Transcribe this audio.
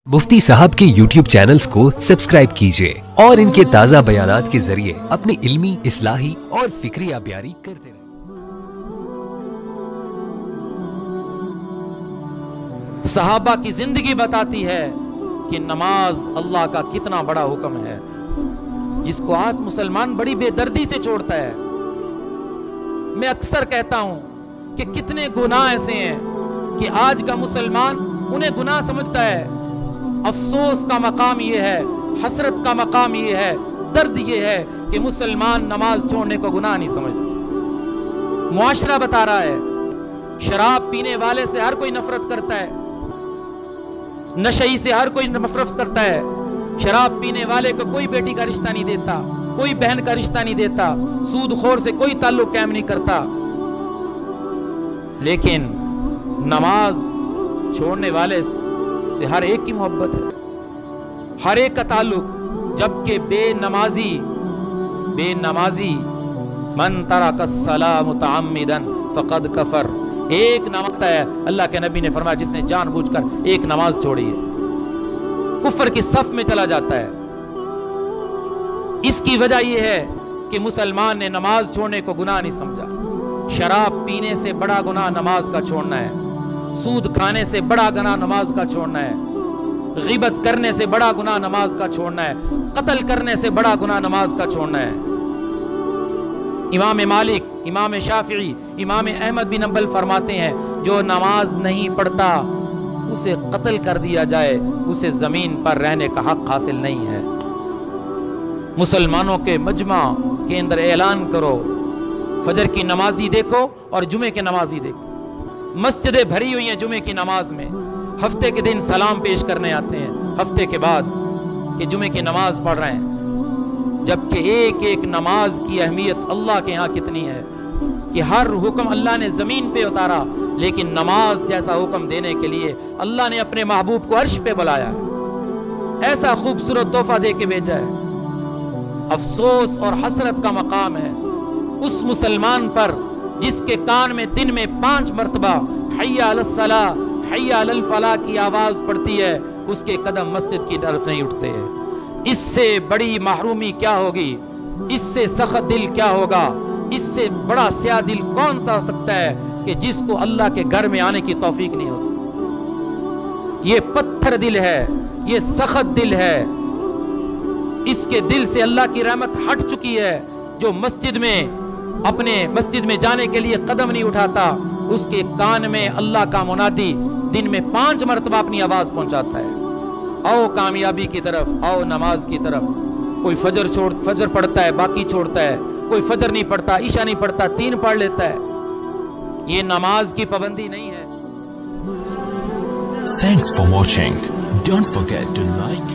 मुफ्ती साहब के YouTube channels को सब्सक्राइब कीजिए और इनके ताज़ा बयानात के जरिए अपनी इल्मी, इस्लाही और फिक्री आबियारी करते रहें। सहाबा की जिंदगी बताती है कि नमाज अल्लाह का कितना बड़ा हुक्म है, जिसको आज मुसलमान बड़ी बेदर्दी से छोड़ता है। मैं अक्सर कहता हूं कि कितने गुनाह ऐसे हैं कि आज का मुसलमान उन्हें गुनाह समझता है। अफसोस का मकाम ये है, हसरत का मकाम ये है, दर्द ये है कि मुसलमान नमाज छोड़ने को गुनाह नहीं समझते। मुआशरा बता रहा है, शराब पीने वाले से हर कोई नफरत करता है, नशई से हर कोई नफरत करता है। शराब पीने वाले को कोई बेटी का रिश्ता नहीं देता, कोई बहन का रिश्ता नहीं देता, सूदखोर से कोई ताल्लुक कायम नहीं करता। लेकिन नमाज छोड़ने वाले से हर एक की मोहब्बत है, हर एक का ताल्लुक। जबकि बेनमाजी मन तरक अस्सलाह मुतअम्मिदन फ़क़द कफ़र। एक नमाज है, अल्लाह के नबी ने फरमाया, जिसने जानबूझकर एक नमाज छोड़ी है कुफर की सफ में चला जाता है। इसकी वजह यह है कि मुसलमान ने नमाज छोड़ने को गुनाह नहीं समझा। शराब पीने से बड़ा गुनाह नमाज का छोड़ना है, सूद खाने से बड़ा गुनाह नमाज का छोड़ना है, ग़ीबत करने से बड़ा गुनाह नमाज का छोड़ना है, कत्ल करने से बड़ा गुनाह नमाज का छोड़ना है। इमाम मालिक, इमाम शाफिई, इमाम अहमद बिन हंबल फरमाते हैं, जो नमाज नहीं पढ़ता उसे कत्ल कर दिया जाए, उसे जमीन पर रहने का हक हासिल नहीं है। मुसलमानों के मजमा के अंदर ऐलान करो, फजर की नमाजी देखो और जुमे के नमाजी देखो। मस्जिदें भरी हुई हैं जुमे की नमाज में, हफ्ते के दिन सलाम पेश करने आते हैं, हफ्ते के बाद कि जुमे की नमाज पढ़ रहे हैं। जबकि एक एक नमाज की अहमियत अल्लाह के यहाँ कितनी है कि हर हुक्म अल्लाह ने ज़मीन पे उतारा, लेकिन नमाज जैसा हुक्म देने के लिए अल्लाह ने अपने महबूब को अर्श पे बुलाया है, ऐसा खूबसूरत तोहफा दे के भेजा है। अफसोस और हसरत का मकाम है उस मुसलमान पर जिसके कान में दिन में 5 मरतबा हय्या अलस्सलाह, हय्या अलल फलाह की आवाज़ पड़ती है, उसके कदम मस्जिद की तरफ नहीं उठते हैं। इससे बड़ी महरूमी क्या होगी, इससे सख्त दिल क्या होगा, इससे बड़ा स्याह दिल कौन सा हो सकता है कि जिसको अल्लाह के घर में आने की तौफीक नहीं होती। ये पत्थर दिल है, ये सख्त दिल है, इसके दिल से अल्लाह की रहमत हट चुकी है। जो मस्जिद में अपने मस्जिद में जाने के लिए कदम नहीं उठाता, उसके कान में अल्लाह का मुनादी दिन में 5 मरतबा अपनी आवाज़ पहुंचाता है, आओ कामयाबी की तरफ, आओ नमाज की तरफ। कोई फजर पढ़ता है, बाकी छोड़ता है, कोई फजर नहीं पढ़ता, ईशा नहीं पढ़ता, 3 पढ़ लेता है। ये नमाज की पाबंदी नहीं है। Thanks for watching. Don't forget to like,